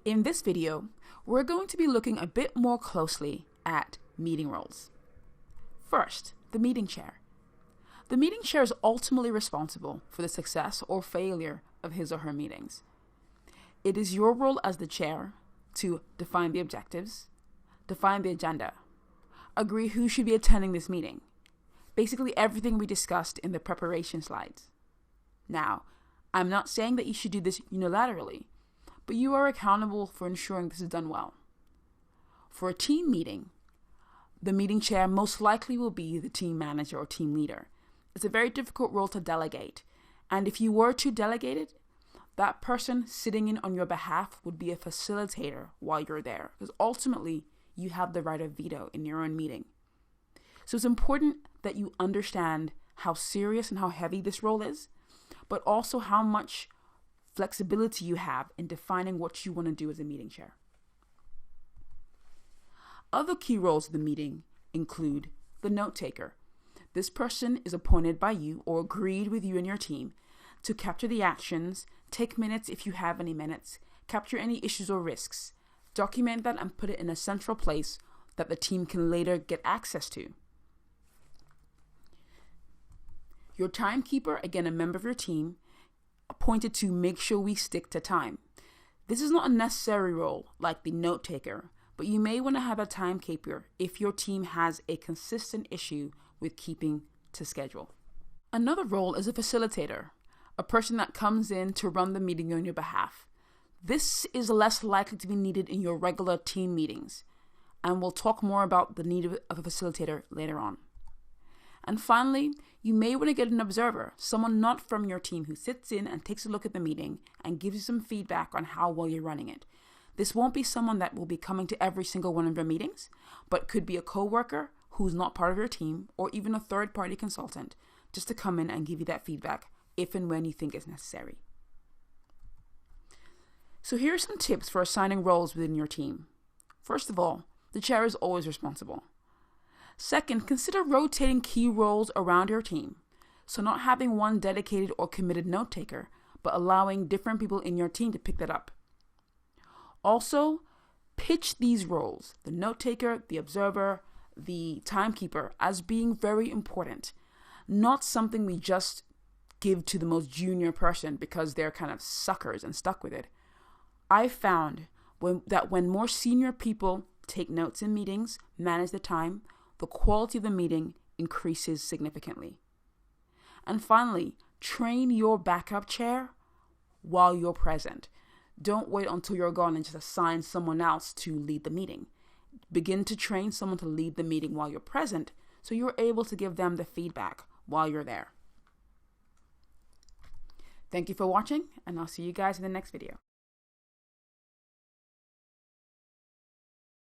In this video, we're going to be looking a bit more closely at meeting roles. First, the meeting chair. The meeting chair is ultimately responsible for the success or failure of his or her meetings. It is your role as the chair to define the objectives, define the agenda, agree who should be attending this meeting, basically everything we discussed in the preparation slides. Now, I'm not saying that you should do this unilaterally, but you are accountable for ensuring this is done well. For a team meeting, the meeting chair most likely will be the team manager or team leader. It's a very difficult role to delegate, and if you were to delegate it, that person sitting in on your behalf would be a facilitator while you're there, because ultimately you have the right of veto in your own meeting. So it's important that you understand how serious and how heavy this role is, but also how much flexibility you have in defining what you want to do as a meeting chair. Other key roles of the meeting include the note taker. This person is appointed by you or agreed with you and your team to capture the actions, take minutes if you have any minutes, capture any issues or risks, document that and put it in a central place that the team can later get access to. Your timekeeper, again a member of your team, appointed to make sure we stick to time. This is not a necessary role like the note taker, but you may want to have a timekeeper if your team has a consistent issue with keeping to schedule. Another role is a facilitator, a person that comes in to run the meeting on your behalf. This is less likely to be needed in your regular team meetings, and we'll talk more about the need of a facilitator later on. And finally, you may want to get an observer, someone not from your team who sits in and takes a look at the meeting and gives you some feedback on how well you're running it. This won't be someone that will be coming to every single one of your meetings, but could be a coworker who's not part of your team or even a third-party consultant just to come in and give you that feedback if and when you think it's necessary. So here are some tips for assigning roles within your team. First of all, the chair is always responsible. Second, consider rotating key roles around your team. So not having one dedicated or committed note taker, but allowing different people in your team to pick that up. Also, pitch these roles, the note taker, the observer, the timekeeper, as being very important. Not something we just give to the most junior person because they're kind of suckers and stuck with it. I've found that when more senior people take notes in meetings, manage the time, the quality of the meeting increases significantly. And finally, train your backup chair while you're present. Don't wait until you're gone and just assign someone else to lead the meeting. Begin to train someone to lead the meeting while you're present so you're able to give them the feedback while you're there. Thank you for watching, and I'll see you guys in the next video.